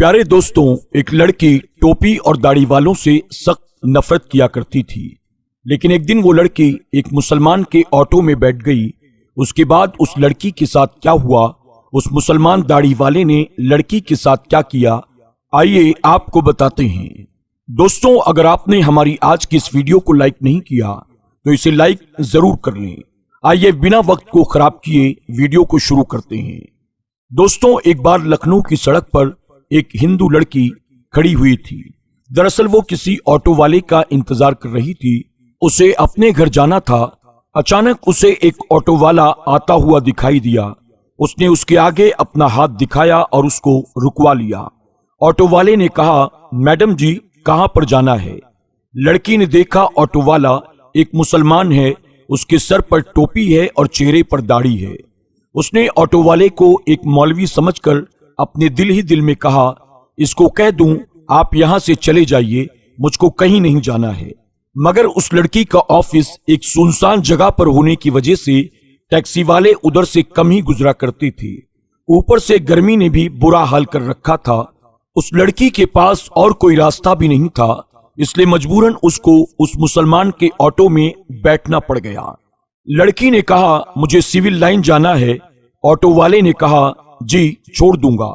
प्यारे दोस्तों, एक लड़की टोपी और दाढ़ी वालों से सख्त नफरत किया करती थी। लेकिन एक दिन वो लड़की एक मुसलमान के ऑटो में बैठ गई। उसके बाद उस लड़की के साथ क्या हुआ, उस मुसलमान दाढ़ी वाले ने लड़की के साथ क्या किया, आइए आपको बताते हैं। दोस्तों, अगर आपने हमारी आज की इस वीडियो को लाइक नहीं किया तो इसे लाइक जरूर कर लें। आइए बिना वक्त को खराब किए वीडियो को शुरू करते हैं। दोस्तों, एक बार लखनऊ की सड़क पर एक हिंदू लड़की खड़ी हुई थी। दरअसल वो किसी ऑटो वाले का इंतजार कर रही थी। उसे अपने घर जाना था। अचानक उसे एक ऑटो वाला आता हुआ दिखाई दिया। उसने उसके आगे अपना हाथ दिखाया और उसको रुकवा लिया। ऑटो वाले ने कहा, मैडम जी कहां पर जाना है? लड़की ने देखा ऑटो वाला एक मुसलमान है, उसके सर पर टोपी है और चेहरे पर दाढ़ी है। उसने ऑटो वाले को एक मौलवी समझकर अपने दिल ही दिल में कहा, इसको कह दूं आप यहां से चले जाइए, मुझको कहीं नहीं जाना है। मगर उस लड़की का ऑफिस एक सुनसान जगह पर होने की वजह से टैक्सी वाले उधर से कम ही गुजरा करते थे। ऊपर से गर्मी ने भी बुरा हाल कर रखा था। उस लड़की के पास और कोई रास्ता भी नहीं था, इसलिए मजबूरन उसको उस मुसलमान के ऑटो में बैठना पड़ गया। लड़की ने कहा, मुझे सिविल लाइन जाना है। ऑटो वाले ने कहा, जी छोड़ दूंगा।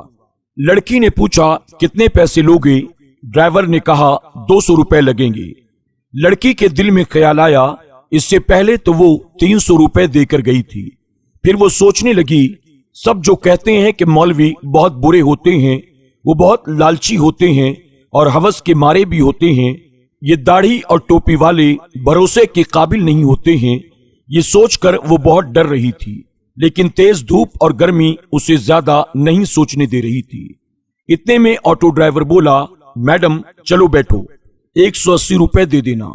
लड़की ने पूछा, कितने पैसे लोगे? ड्राइवर ने कहा, 200 रुपए लगेंगे। लड़की के दिल में ख्याल आया, इससे पहले तो वो 300 रुपए देकर गई थी। फिर वो सोचने लगी, सब जो कहते हैं कि मौलवी बहुत बुरे होते हैं, वो बहुत लालची होते हैं और हवस के मारे भी होते हैं। ये दाढ़ी और टोपी वाले भरोसे के काबिल नहीं होते हैं। ये सोचकर वो बहुत डर रही थी, लेकिन तेज धूप और गर्मी उसे ज्यादा नहीं सोचने दे रही थी। इतने में ऑटो ड्राइवर बोला, मैडम चलो बैठो, 180 रुपए दे देना।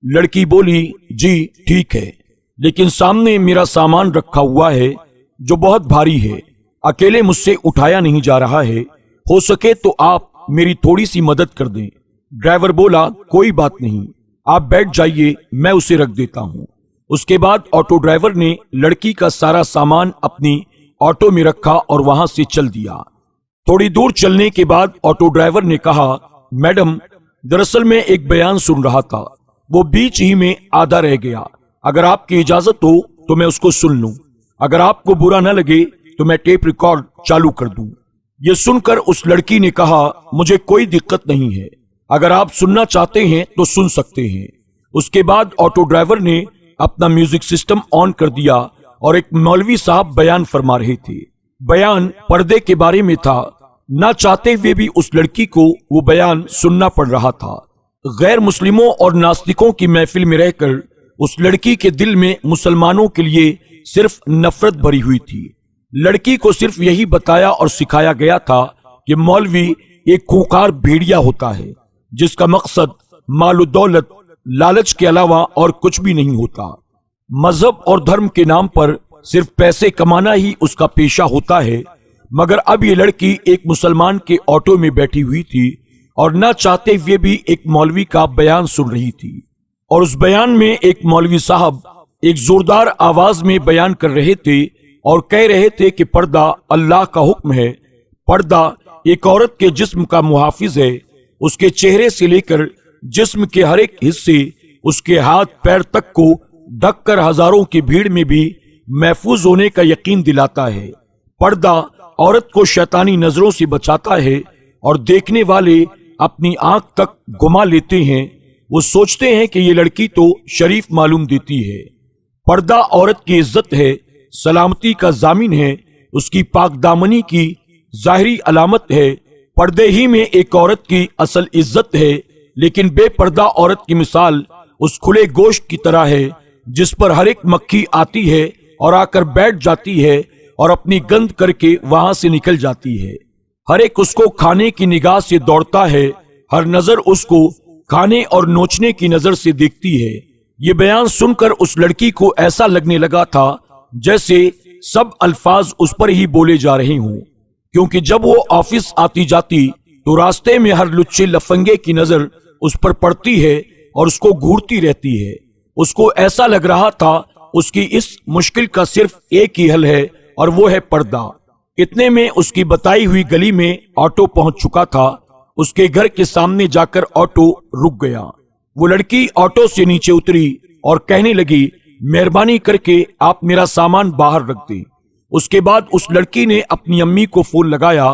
लड़की बोली, जी ठीक है, लेकिन सामने मेरा सामान रखा हुआ है जो बहुत भारी है, अकेले मुझसे उठाया नहीं जा रहा है, हो सके तो आप मेरी थोड़ी सी मदद कर दें। ड्राइवर बोला, कोई बात नहीं, आप बैठ जाइए, मैं उसे रख देता हूं। उसके बाद ऑटो ड्राइवर ने लड़की का सारा सामान अपनी ऑटो में रखा और वहां से चल दिया। थोड़ी दूर चलने के बाद ऑटो ड्राइवर ने कहा, मैडम दरअसल मैं एक बयान सुन रहा था, वो बीच ही में आधा रह गया। अगर आपकी इजाजत हो तो मैं उसको सुन लूं। अगर आपको बुरा न लगे तो मैं टेप रिकॉर्ड चालू कर दूं। ये सुनकर उस लड़की ने कहा, मुझे कोई दिक्कत नहीं है, अगर आप सुनना चाहते हैं तो सुन सकते हैं। उसके बाद ऑटो ड्राइवर ने अपना म्यूजिक सिस्टम ऑन कर दिया और एक मौलवी साहब बयान फरमा रहे थे। बयान पर्दे के बारे में था। ना चाहते हुए भी उस लड़की को वो बयान सुनना पड़ रहा था। गैर मुस्लिमों और नास्तिकों की महफिल में रहकर उस लड़की के दिल में मुसलमानों के लिए सिर्फ नफरत भरी हुई थी। लड़की को सिर्फ यही बताया और सिखाया गया था कि मौलवी एक खूंखार भेड़िया होता है, जिसका मकसद माल दौलत लालच के अलावा और कुछ भी नहीं होता। मजहब और धर्म के नाम पर सिर्फ पैसे कमाना ही उसका पेशा होता है। मगर अब ये लड़की एक मुसलमान के ऑटो में बैठी हुई थी और न चाहते हुए भी एक मौलवी का बयान सुन रही थी। और उस बयान में एक मौलवी साहब एक जोरदार आवाज में बयान कर रहे थे और कह रहे थे कि पर्दा अल्लाह का हुक्म है। पर्दा एक औरत के जिस्म का मुहाफिज है। उसके चेहरे से लेकर जिस्म के हर एक हिस्से, उसके हाथ पैर तक को ढककर हजारों की भीड़ में भी महफूज होने का यकीन दिलाता है। पर्दा औरत को शैतानी नजरों से बचाता है और देखने वाले अपनी आंख तक घुमा लेते हैं। वो सोचते हैं कि ये लड़की तो शरीफ मालूम देती है। पर्दा औरत की इज्जत है, सलामती का जामिन है, उसकी पाकदामनी की जाहिरी अलामत है। पर्दे ही में एक औरत की असल इज्जत है। लेकिन बेपर्दा औरत की मिसाल उस खुले गोश्त की तरह है जिस पर हर एक मक्खी आती है और आकर बैठ जाती है और अपनी गंध करके वहां से निकल जाती है। हर एक उसको खाने की निगाह से दौड़ता है, हर नजर उसको खाने और नोचने की नजर से देखती है। ये बयान सुनकर उस लड़की को ऐसा लगने लगा था जैसे सब अल्फाज उस पर ही बोले जा रहे हों, क्योंकि जब वो ऑफिस आती जाती तो रास्ते में हर लुच्चे लफंगे की नजर उस पर पड़ती है और उसको घूरती रहती है। उसको ऐसा लग रहा था उसकी इस मुश्किल का सिर्फ एक ही हल है और वो है पर्दा। इतने में उसकी बताई हुई गली में ऑटो पहुंच चुका था। उसके घर के सामने जाकर ऑटो रुक गया। वो लड़की ऑटो से नीचे उतरी और कहने लगी, मेहरबानी करके आप मेरा सामान बाहर रख दें। उसके बाद उस लड़की ने अपनी अम्मी को फोन लगाया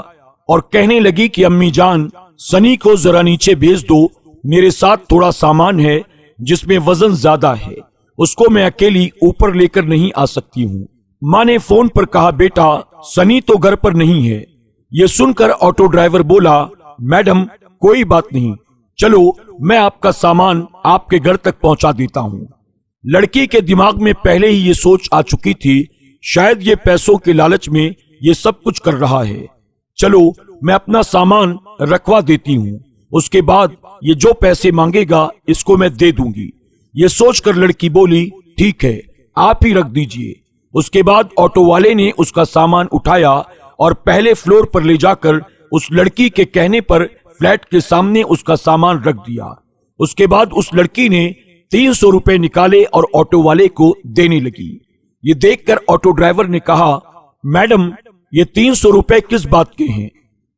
और कहने लगी कि अम्मी जान, सनी को जरा नीचे भेज दो, मेरे साथ थोड़ा सामान है जिसमें वजन ज्यादा है, उसको मैं अकेली ऊपर लेकर नहीं आ सकती हूँ। माँ ने फोन पर कहा, बेटा सनी तो घर पर नहीं है। ये सुनकर ऑटो ड्राइवर बोला, मैडम कोई बात नहीं, चलो मैं आपका सामान आपके घर तक पहुंचा देता हूँ। लड़की के दिमाग में पहले ही ये सोच आ चुकी थी, शायद ये पैसों के लालच में ये सब कुछ कर रहा है। चलो मैं अपना सामान रखवा देती हूँ, उसके बाद ये जो पैसे मांगेगा इसको मैं दे दूंगी। ये सोचकर लड़की बोली, ठीक है आप ही रख दीजिए। उसके बाद ऑटो वाले ने उसका सामान उठाया और पहले फ्लोर पर ले जाकर उस लड़की के कहने पर फ्लैट के सामने उसका सामान रख दिया। उसके बाद उस लड़की ने 300 रुपए निकाले और ऑटो वाले को देने लगी। ये देखकर ऑटो ड्राइवर ने कहा, मैडम ये 300 रुपए किस बात के हैं?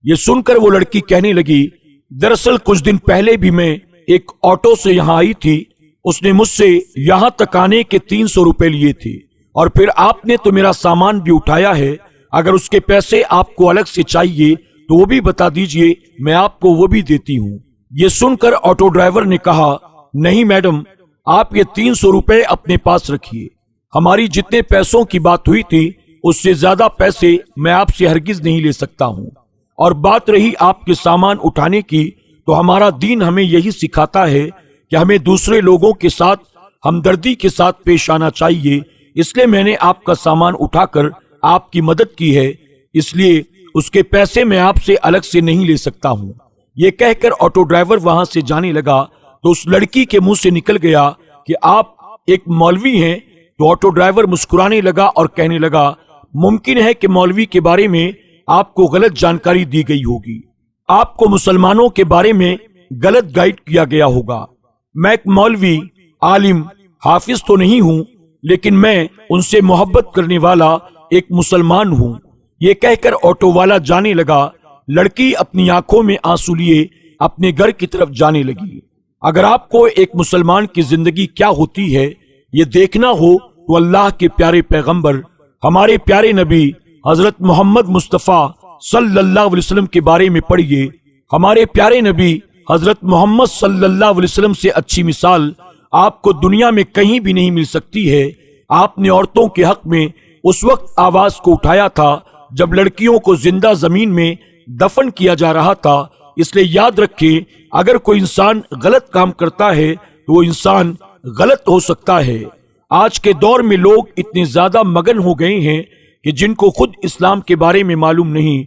ये सुनकर वो लड़की कहने लगी, दरअसल कुछ दिन पहले भी मैं एक ऑटो से यहाँ आई थी, उसने मुझसे यहाँ तक आने के 300 रुपए लिए थे और फिर आपने तो मेरा सामान भी उठाया है। अगर उसके पैसे आपको अलग से चाहिए तो वो भी बता दीजिए, मैं आपको वो भी देती हूँ। ये सुनकर ऑटो ड्राइवर ने कहा, नहीं मैडम आप ये 300 रुपए अपने पास रखिए, हमारी जितने पैसों की बात हुई थी उससे ज्यादा पैसे मैं आपसे हरगिज नहीं ले सकता हूँ। और बात रही आपके सामान उठाने की, तो हमारा दीन हमें यही सिखाता है कि हमें दूसरे लोगों के साथ हमदर्दी के साथ पेश आना चाहिए। इसलिए मैंने आपका सामान उठाकर आपकी मदद की है, इसलिए उसके पैसे मैं आपसे अलग से नहीं ले सकता हूँ। ये कहकर ऑटो ड्राइवर वहां से जाने लगा तो उस लड़की के मुंह से निकल गया कि आप एक मौलवी हैं। तो ऑटो ड्राइवर मुस्कुराने लगा और कहने लगा, मुमकिन है कि मौलवी के बारे में आपको गलत जानकारी दी गई होगी, आपको मुसलमानों के बारे में गलत गाइड किया गया होगा। मैं एक मौलवी, आलिम, हाफिज तो नहीं हूँ, लेकिन मैं उनसे मोहब्बत करने वाला एक मुसलमान हूँ। ये कहकर ऑटो वाला जाने लगा। लड़की अपनी आंखों में आंसू लिए अपने घर की तरफ जाने लगी। अगर आपको एक मुसलमान की जिंदगी क्या होती है ये देखना हो तो अल्लाह के प्यारे पैगंबर हमारे प्यारे नबी हजरत मोहम्मद मुस्तफ़ा सल्लल्लाहु अलैहि वसल्लम के बारे में पढ़िए। हमारे प्यारे नबी हजरत मोहम्मद सल्लल्लाहु अलैहि वसल्लम से अच्छी मिसाल आपको दुनिया में कहीं भी नहीं मिल सकती है। आपने औरतों के हक में उस वक्त आवाज को उठाया था जब लड़कियों को जिंदा जमीन में दफन किया जा रहा था। इसलिए याद रखें, अगर कोई इंसान गलत काम करता है तो वो इंसान गलत हो सकता है। आज के दौर में लोग इतने ज्यादा मगन हो गए हैं कि जिनको खुद इस्लाम के बारे में मालूम नहीं,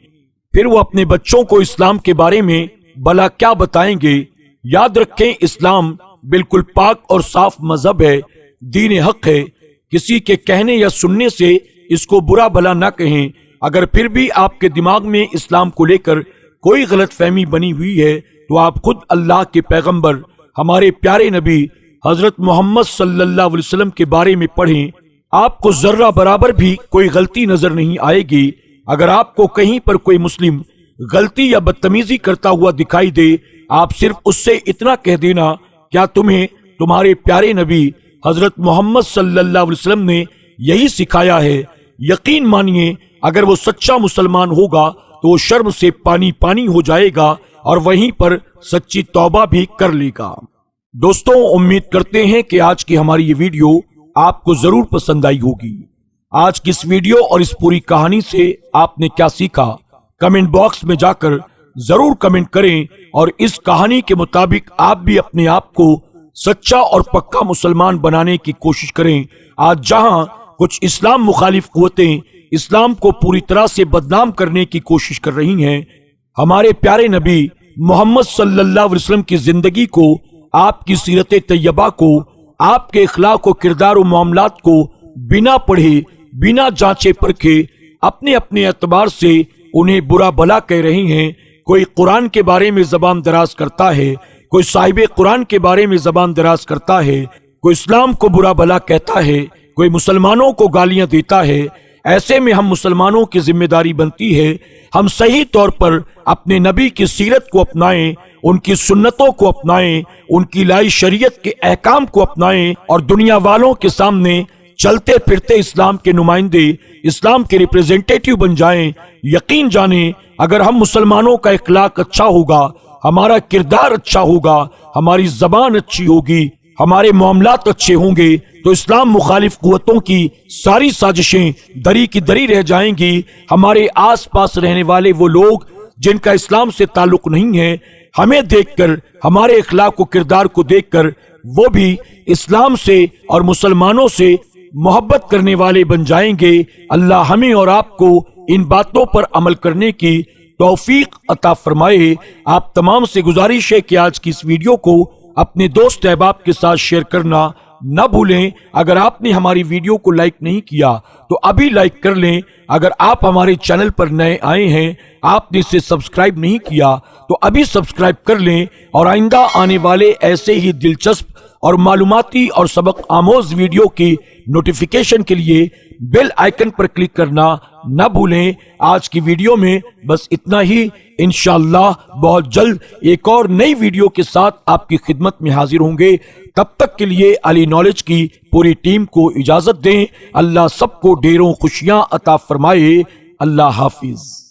फिर वो अपने बच्चों को इस्लाम के बारे में भला क्या बताएंगे। याद रखें, इस्लाम बिल्कुल पाक और साफ मजहब है, दीन हक है। किसी के कहने या सुनने से इसको बुरा भला ना कहें। अगर फिर भी आपके दिमाग में इस्लाम को लेकर कोई गलत फहमी बनी हुई है तो आप खुद अल्लाह के पैगंबर हमारे प्यारे नबी हजरत मोहम्मद सल्लल्लाहु अलैहि वसल्लम के बारे में पढ़ें। आपको जर्रा बराबर भी कोई गलती नजर नहीं आएगी। अगर आपको कहीं पर कोई मुस्लिम गलती या बदतमीजी करता हुआ दिखाई दे, आप सिर्फ उससे इतना कह देना, क्या तुम्हें तुम्हारे प्यारे नबी हजरत मोहम्मद सल्लल्लाहु अलैहि वसल्लम ने यही सिखाया है? यकीन मानिए, अगर वो सच्चा मुसलमान होगा तो वो शर्म से पानी पानी हो जाएगा और वहीं पर सच्ची तौबा भी कर लेगा। दोस्तों, उम्मीद करते हैं कि आज की हमारी ये वीडियो आपको जरूर पसंद आई होगी। आज की इस वीडियो और इस पूरी कहानी से आपने क्या सीखा, कमेंट बॉक्स में जाकर जरूर कमेंट करें और इस कहानी के मुताबिक आप भी अपने आप को सच्चा और पक्का मुसलमान बनाने की कोशिश करें। आज जहां कुछ इस्लाम मुखालिफ कुव्वतें इस्लाम को पूरी तरह से बदनाम करने की कोशिश कर रही हैं, हमारे प्यारे नबी मोहम्मद सल्लल्लाहु अलैहि वसल्लम की जिंदगी को, आपकी सीरत तैयबा को, आपके इखलाक व किरदार व मामलात को बिना पढ़े, बिना जांचे परखे अपने अपने एतबार से उन्हें बुरा भला कह रही हैं। कोई कुरान के बारे में जबान दराज करता है, कोई साहिबे कुरान के बारे में जबान दराज करता है, कोई इस्लाम को बुरा भला कहता है, कोई मुसलमानों को गालियां देता है। ایسے میں ہم مسلمانوں کی ذمہ داری بنتی ہے ہم صحیح طور پر اپنے نبی کی سیرت کو اپنائیں، ان کی سنتوں کو اپنائیں، ان کی لائی شریعت کے احکام کو اپنائیں اور دنیا والوں کے سامنے چلتے پھرتے اسلام کے نمائندے، اسلام کے ریپریزنٹیٹیو بن جائیں۔ یقین جانیں اگر ہم مسلمانوں کا اخلاق اچھا ہوگا، ہمارا کردار اچھا ہوگا، ہماری زبان اچھی ہوگی، ہمارے معاملات اچھے ہوں گے تو اسلام مخالف قوتوں کی ساری سازشیں دری کی دری رہ جائیں گی۔ ہمارے آس پاس رہنے والے وہ لوگ جن کا اسلام سے تعلق نہیں ہے، ہمیں دیکھ کر، ہمارے اخلاق و کردار کو دیکھ کر وہ بھی اسلام سے اور مسلمانوں سے محبت کرنے والے بن جائیں گے۔ اللہ ہمیں اور آپ کو ان باتوں پر عمل کرنے کی توفیق عطا فرمائے۔ آپ تمام سے گزارش ہے کہ آج کی اس ویڈیو کو اپنے دوست احباب کے ساتھ شیئر کرنا نہ بھولیں۔ اگر آپ نے ہماری ویڈیو کو لائک نہیں کیا تو ابھی لائک کر لیں۔ اگر آپ ہمارے چینل پر نئے آئے ہیں، آپ نے اسے سبسکرائب نہیں کیا تو ابھی سبسکرائب کر لیں اور آئندہ آنے والے ایسے ہی دلچسپ اور معلوماتی اور سبق آموز ویڈیو کی نوٹیفیکیشن کے لیے بیل آئیکن پر کلک کرنا نہ بھولیں۔ آج کی ویڈیو میں بس اتنا ہی۔ انشاءاللہ بہت جلد ایک اور نئی ویڈیو کے ساتھ آپ کی خدمت میں حاضر ہوں گے۔ تب تک کے لیے علی نالج کی پوری ٹیم کو اجازت دیں۔ اللہ سب کو ڈھیروں خوشیاں عطا فرمائے۔ اللہ حافظ۔